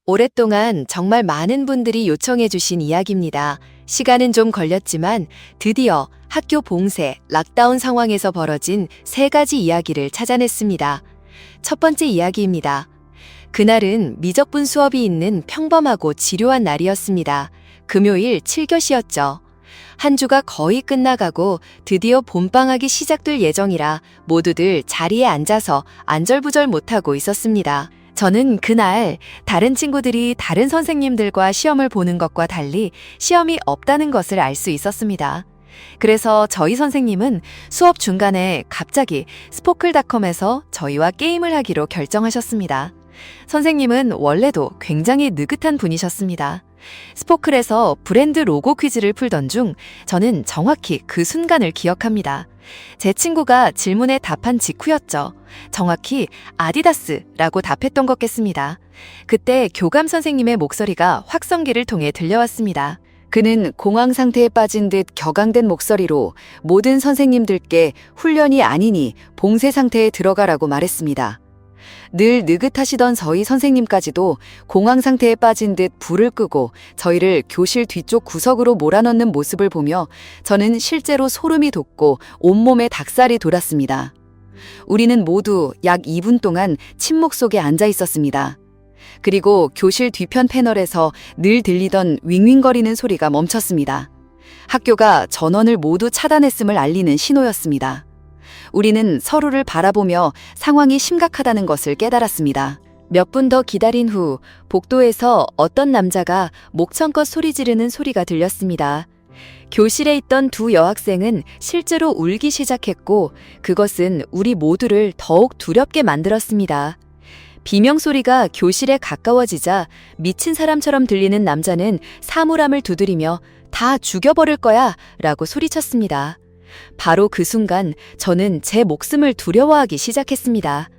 오랫동안 정말 많은 분들이 요청해 주신 이야기입니다. 시간은 좀 걸렸지만 드디어 학교 봉쇄, 락다운 상황에서 벌어진 세 가지 이야기를 찾아냈습니다. 첫 번째 이야기입니다. 그날은 미적분 수업이 있는 평범하고 지루한 날이었습니다. 금요일 7교시였죠. 한 주가 거의 끝나가고 드디어 봄방학이 시작될 예정이라 모두들 자리에 앉아서 안절부절 못하고 있었습니다. 저는 그날 다른 친구들이 다른 선생님들과 시험을 보는 것과 달리 시험이 없다는 것을 알 수 있었습니다. 그래서 저희 선생님은 수업 중간에 갑자기 스포클닷컴에서 저희와 게임을 하기로 결정하셨습니다. 선생님은 원래도 굉장히 느긋한 분이셨습니다. 스포클에서 브랜드 로고 퀴즈를 풀던 중 저는 정확히 그 순간을 기억합니다. 제 친구가 질문에 답한 직후였죠. 정확히 아디다스라고 답했던 것 같습니다. 그때 교감 선생님의 목소리가 확성기를 통해 들려왔습니다. 그는 공황 상태에 빠진 듯 격앙된 목소리로 모든 선생님들께 훈련이 아니니 봉쇄 상태에 들어가라고 말했습니다. 늘 느긋하시던 저희 선생님까지도 공황 상태에 빠진 듯 불을 끄고 저희를 교실 뒤쪽 구석으로 몰아넣는 모습을 보며 저는 실제로 소름이 돋고 온몸에 닭살이 돌았습니다. 우리는 모두 약 2분 동안 침묵 속에 앉아 있었습니다. 그리고 교실 뒤편 패널에서 늘 들리던 윙윙거리는 소리가 멈췄습니다. 학교가 전원을 모두 차단했음을 알리는 신호였습니다. 우리는 서로를 바라보며 상황이 심각하다는 것을 깨달았습니다. 몇 분 더 기다린 후 복도에서 어떤 남자가 목청껏 소리 지르는 소리가 들렸습니다. 교실에 있던 두 여학생은 실제로 울기 시작했고 그것은 우리 모두를 더욱 두렵게 만들었습니다. 비명소리가 교실에 가까워지자 미친 사람처럼 들리는 남자는 사물함을 두드리며 다 죽여버릴 거야 라고 소리쳤습니다. 바로 그 순간 저는 제 목숨을 두려워하기 시작했습니다.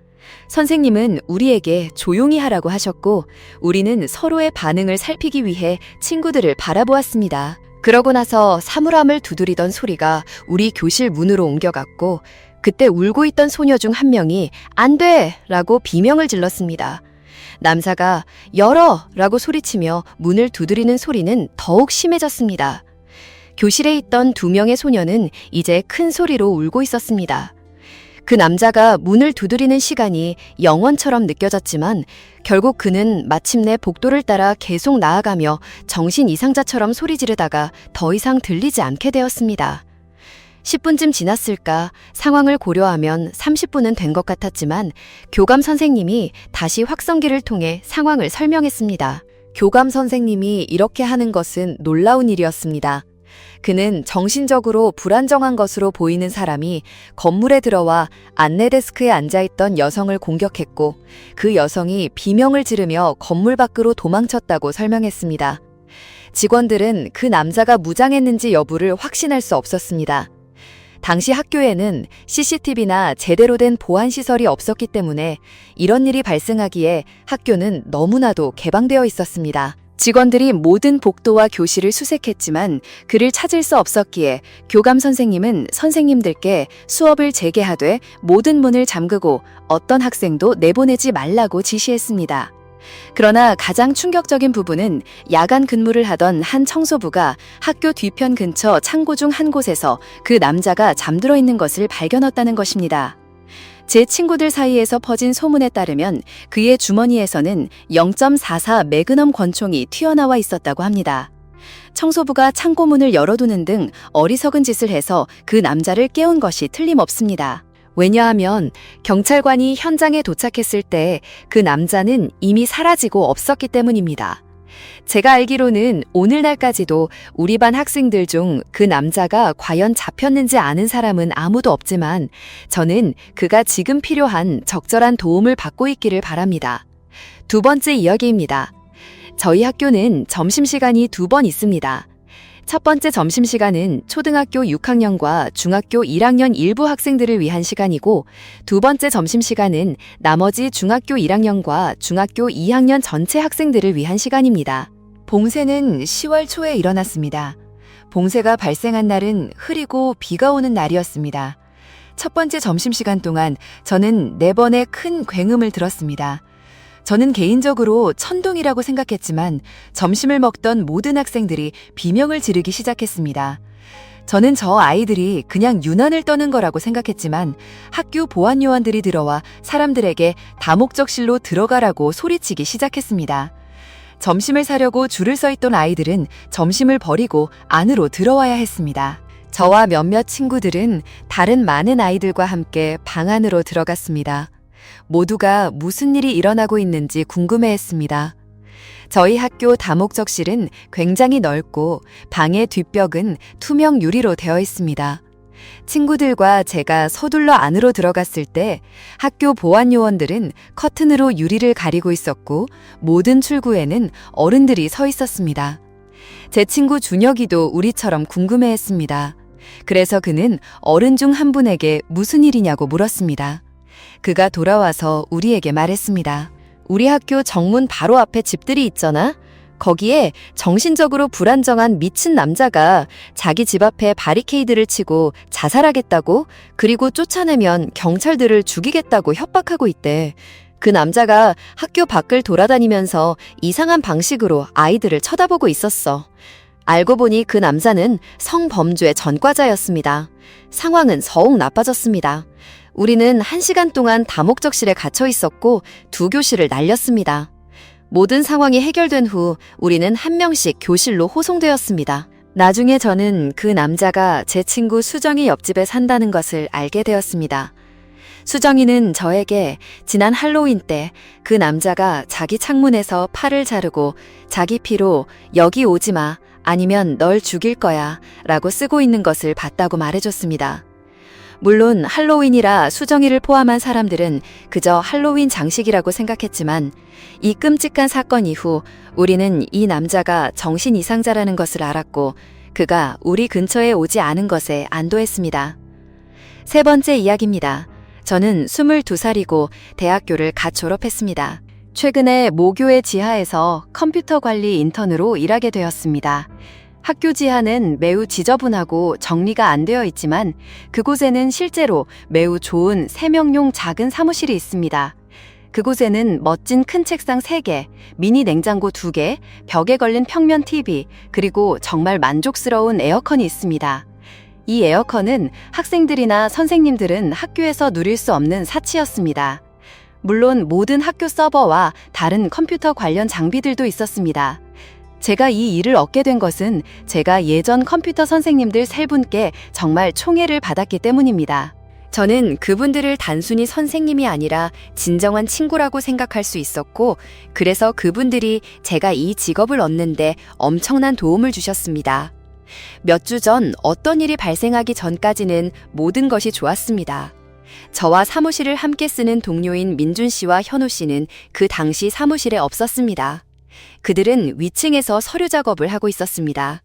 선생님은 우리에게 조용히 하라고 하셨고 우리는 서로의 반응을 살피기 위해 친구들을 바라보았습니다. 그러고 나서 사물함을 두드리던 소리가 우리 교실 문으로 옮겨갔고 그때 울고 있던 소녀 중 한 명이 안 돼! 라고 비명을 질렀습니다. 남자가 열어! 라고 소리치며 문을 두드리는 소리는 더욱 심해졌습니다. 교실에 있던 2명의 소녀는 이제 큰 소리로 울고 있었습니다. 그 남자가 문을 두드리는 시간이 영원처럼 느껴졌지만 결국 그는 마침내 복도를 따라 계속 나아가며 정신 이상자처럼 소리 지르다가 더 이상 들리지 않게 되었습니다. 10분쯤 지났을까 상황을 고려하면 30분은 된 것 같았지만 교감 선생님이 다시 확성기를 통해 상황을 설명했습니다. 교감 선생님이 이렇게 하는 것은 놀라운 일이었습니다. 그는 정신적으로 불안정한 것으로 보이는 사람이 건물에 들어와 안내 데스크에 앉아있던 여성을 공격했고 그 여성이 비명을 지르며 건물 밖으로 도망쳤다고 설명했습니다. 직원들은 그 남자가 무장했는지 여부를 확신할 수 없었습니다. 당시 학교에는 CCTV나 제대로 된 보안시설이 없었기 때문에 이런 일이 발생하기에 학교는 너무나도 개방되어 있었습니다. 직원들이 모든 복도와 교실을 수색했지만 그를 찾을 수 없었기에 교감 선생님은 선생님들께 수업을 재개하되 모든 문을 잠그고 어떤 학생도 내보내지 말라고 지시했습니다. 그러나 가장 충격적인 부분은 야간 근무를 하던 한 청소부가 학교 뒤편 근처 창고 중 한 곳에서 그 남자가 잠들어 있는 것을 발견했다는 것입니다. 제 친구들 사이에서 퍼진 소문에 따르면 그의 주머니에서는 0.44 매그넘 권총이 튀어나와 있었다고 합니다. 청소부가 창고문을 열어두는 등 어리석은 짓을 해서 그 남자를 깨운 것이 틀림없습니다. 왜냐하면 경찰관이 현장에 도착했을 때 그 남자는 이미 사라지고 없었기 때문입니다. 제가 알기로는 오늘날까지도 우리 반 학생들 중 그 남자가 과연 잡혔는지 아는 사람은 아무도 없지만 저는 그가 지금 필요한 적절한 도움을 받고 있기를 바랍니다. 두 번째 이야기입니다. 저희 학교는 점심시간이 2번 있습니다. 첫 번째 점심시간은 초등학교 6학년과 중학교 1학년 일부 학생들을 위한 시간이고 두 번째 점심시간은 나머지 중학교 1학년과 중학교 2학년 전체 학생들을 위한 시간입니다. 봉쇄는 10월 초에 일어났습니다. 봉쇄가 발생한 날은 흐리고 비가 오는 날이었습니다. 첫 번째 점심시간 동안 저는 4번의 큰 굉음을 들었습니다. 저는 개인적으로 천둥이라고 생각했지만 점심을 먹던 모든 학생들이 비명을 지르기 시작했습니다. 저는 저 아이들이 그냥 유난을 떠는 거라고 생각했지만 학교 보안 요원들이 들어와 사람들에게 다목적실로 들어가라고 소리치기 시작했습니다. 점심을 사려고 줄을 서 있던 아이들은 점심을 버리고 안으로 들어와야 했습니다. 저와 몇몇 친구들은 다른 많은 아이들과 함께 방 안으로 들어갔습니다. 모두가 무슨 일이 일어나고 있는지 궁금해했습니다. 저희 학교 다목적실은 굉장히 넓고 방의 뒷벽은 투명 유리로 되어 있습니다. 친구들과 제가 서둘러 안으로 들어갔을 때 학교 보안 요원들은 커튼으로 유리를 가리고 있었고 모든 출구에는 어른들이 서 있었습니다. 제 친구 준혁이도 우리처럼 궁금해했습니다. 그래서 그는 어른 중 한 분에게 무슨 일이냐고 물었습니다. 그가 돌아와서 우리에게 말했습니다. 우리 학교 정문 바로 앞에 집들이 있잖아? 거기에 정신적으로 불안정한 미친 남자가 자기 집 앞에 바리케이드를 치고 자살하겠다고, 그리고 쫓아내면 경찰들을 죽이겠다고 협박하고 있대. 그 남자가 학교 밖을 돌아다니면서 이상한 방식으로 아이들을 쳐다보고 있었어. 알고 보니 그 남자는 성범죄 전과자였습니다. 상황은 더욱 나빠졌습니다. 우리는 1시간 동안 다목적실에 갇혀 있었고 2교실을 날렸습니다. 모든 상황이 해결된 후 우리는 한 명씩 교실로 호송되었습니다. 나중에 저는 그 남자가 제 친구 수정이 옆집에 산다는 것을 알게 되었습니다. 수정이는 저에게 지난 할로윈 때 그 남자가 자기 창문에서 팔을 자르고 자기 피로 "여기 오지 마, 아니면 널 죽일 거야" 라고 쓰고 있는 것을 봤다고 말해줬습니다. 물론 할로윈이라 수정이를 포함한 사람들은 그저 할로윈 장식이라고 생각했지만 이 끔찍한 사건 이후 우리는 이 남자가 정신 이상자라는 것을 알았고 그가 우리 근처에 오지 않은 것에 안도했습니다. 세 번째 이야기입니다. 저는 22살이고 대학교를 갓 졸업했습니다. 최근에 모교의 지하에서 컴퓨터 관리 인턴으로 일하게 되었습니다. 학교 지하는 매우 지저분하고 정리가 안 되어 있지만 그곳에는 실제로 매우 좋은 3명용 작은 사무실이 있습니다. 그곳에는 멋진 큰 책상 3개, 미니 냉장고 2개, 벽에 걸린 평면 TV, 그리고 정말 만족스러운 에어컨이 있습니다. 이 에어컨은 학생들이나 선생님들은 학교에서 누릴 수 없는 사치였습니다. 물론 모든 학교 서버와 다른 컴퓨터 관련 장비들도 있었습니다. 제가 이 일을 얻게 된 것은 제가 예전 컴퓨터 선생님들 3분께 정말 총애를 받았기 때문입니다. 저는 그분들을 단순히 선생님이 아니라 진정한 친구라고 생각할 수 있었고, 그래서 그분들이 제가 이 직업을 얻는데 엄청난 도움을 주셨습니다. 몇 주 전 어떤 일이 발생하기 전까지는 모든 것이 좋았습니다. 저와 사무실을 함께 쓰는 동료인 민준 씨와 현우 씨는 그 당시 사무실에 없었습니다. 그들은 위층에서 서류 작업을 하고 있었습니다.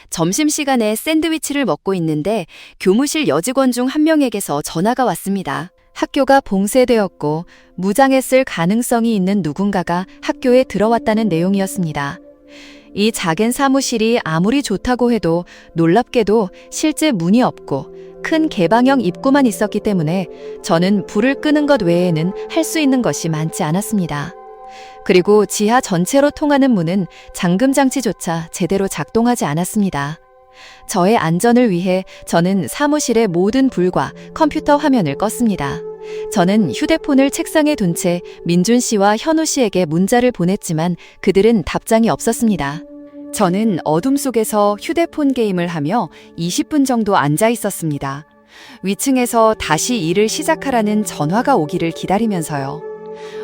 점심시간에 샌드위치를 먹고 있는데 교무실 여직원 중 한 명에게서 전화가 왔습니다. 학교가 봉쇄되었고 무장했을 가능성이 있는 누군가가 학교에 들어왔다는 내용이었습니다. 이 작은 사무실이 아무리 좋다고 해도 놀랍게도 실제 문이 없고 큰 개방형 입구만 있었기 때문에 저는 불을 끄는 것 외에는 할 수 있는 것이 많지 않았습니다. 그리고 지하 전체로 통하는 문은 잠금 장치조차 제대로 작동하지 않았습니다. 저의 안전을 위해 저는 사무실의 모든 불과 컴퓨터 화면을 껐습니다. 저는 휴대폰을 책상에 둔 채 민준 씨와 현우 씨에게 문자를 보냈지만 그들은 답장이 없었습니다. 저는 어둠 속에서 휴대폰 게임을 하며 20분 정도 앉아 있었습니다. 위층에서 다시 일을 시작하라는 전화가 오기를 기다리면서요.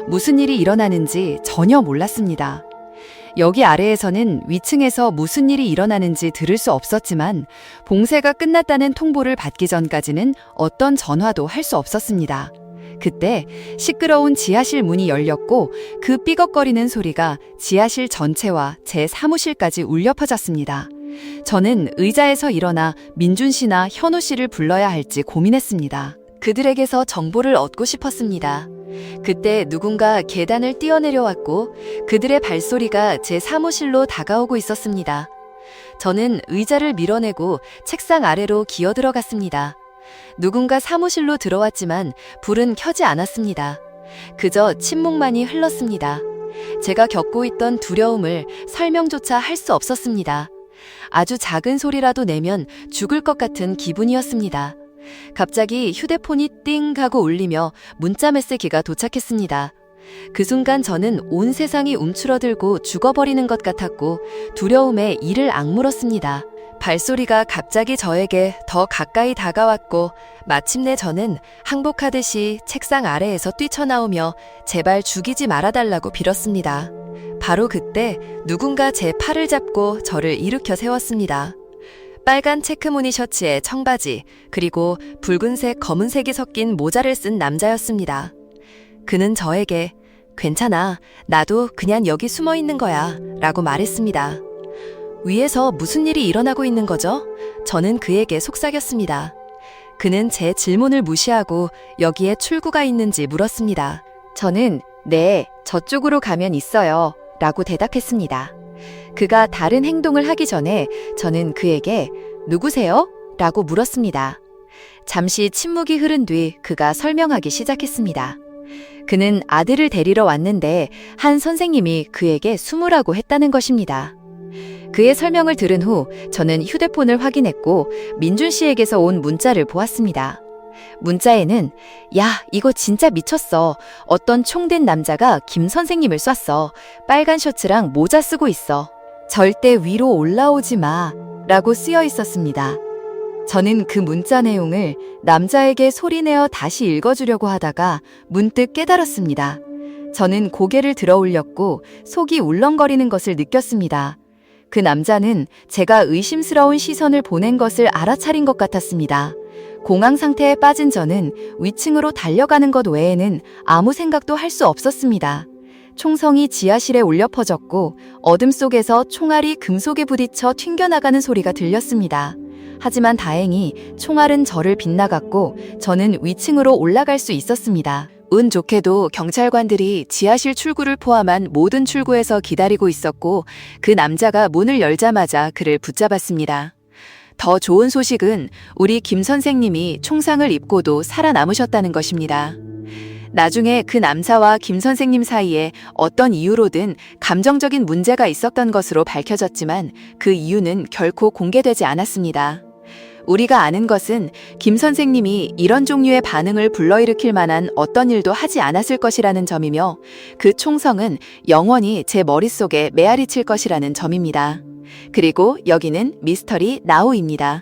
무슨 일이 일어나는지 전혀 몰랐습니다. 여기 아래에서는 위층에서 무슨 일이 일어나는지 들을 수 없었지만 봉쇄가 끝났다는 통보를 받기 전까지는 어떤 전화도 할 수 없었습니다. 그때 시끄러운 지하실 문이 열렸고 그 삐걱거리는 소리가 지하실 전체와 제 사무실까지 울려 퍼졌습니다. 저는 의자에서 일어나 민준 씨나 현우 씨를 불러야 할지 고민했습니다. 그들에게서 정보를 얻고 싶었습니다. 그때 누군가 계단을 뛰어내려왔고 그들의 발소리가 제 사무실로 다가오고 있었습니다. 저는 의자를 밀어내고 책상 아래로 기어 들어갔습니다. 누군가 사무실로 들어왔지만 불은 켜지 않았습니다. 그저 침묵만이 흘렀습니다. 제가 겪고 있던 두려움을 설명조차 할 수 없었습니다. 아주 작은 소리라도 내면 죽을 것 같은 기분이었습니다. 갑자기 휴대폰이 띵 하고 울리며 문자 메시지가 도착했습니다. 그 순간 저는 온 세상이 움츠러들고 죽어버리는 것 같았고 두려움에 이를 악물었습니다. 발소리가 갑자기 저에게 더 가까이 다가왔고 마침내 저는 항복하듯이 책상 아래에서 뛰쳐나오며 제발 죽이지 말아달라고 빌었습니다. 바로 그때 누군가 제 팔을 잡고 저를 일으켜 세웠습니다. 빨간 체크무늬 셔츠에 청바지, 그리고 붉은색, 검은색이 섞인 모자를 쓴 남자였습니다. 그는 저에게 "괜찮아, 나도 그냥 여기 숨어 있는 거야" 라고 말했습니다. 위에서 무슨 일이 일어나고 있는 거죠? 저는 그에게 속삭였습니다. 그는 제 질문을 무시하고 여기에 출구가 있는지 물었습니다. 저는 "네, 저쪽으로 가면 있어요" 라고 대답했습니다. 그가 다른 행동을 하기 전에 저는 그에게 "누구세요?" 라고 물었습니다. 잠시 침묵이 흐른 뒤 그가 설명하기 시작했습니다. 그는 아들을 데리러 왔는데 한 선생님이 그에게 숨으라고 했다는 것입니다. 그의 설명을 들은 후 저는 휴대폰을 확인했고 민준 씨에게서 온 문자를 보았습니다. 문자에는 "야, 이거 진짜 미쳤어. 어떤 총된 남자가 김 선생님을 쐈어. 빨간 셔츠랑 모자 쓰고 있어. 절대 위로 올라오지 마" 라고 쓰여 있었습니다. 저는 그 문자 내용을 남자에게 소리내어 다시 읽어주려고 하다가 문득 깨달았습니다. 저는 고개를 들어 올렸고 속이 울렁거리는 것을 느꼈습니다. 그 남자는 제가 의심스러운 시선을 보낸 것을 알아차린 것 같았습니다. 공황 상태에 빠진 저는 위층으로 달려가는 것 외에는 아무 생각도 할 수 없었습니다. 총성이 지하실에 울려 퍼졌고 어둠 속에서 총알이 금속에 부딪혀 튕겨나가는 소리가 들렸습니다. 하지만 다행히 총알은 저를 빗나갔고 저는 위층으로 올라갈 수 있었습니다. 운 좋게도 경찰관들이 지하실 출구를 포함한 모든 출구에서 기다리고 있었고 그 남자가 문을 열자마자 그를 붙잡았습니다. 더 좋은 소식은 우리 김 선생님이 총상을 입고도 살아남으셨다는 것입니다. 나중에 그 남자와 김 선생님 사이에 어떤 이유로든 감정적인 문제가 있었던 것으로 밝혀졌지만 그 이유는 결코 공개되지 않았습니다. 우리가 아는 것은 김 선생님이 이런 종류의 반응을 불러일으킬 만한 어떤 일도 하지 않았을 것이라는 점이며 그 총성은 영원히 제 머릿속에 메아리칠 것이라는 점입니다. 그리고 여기는 미스터리 나우입니다.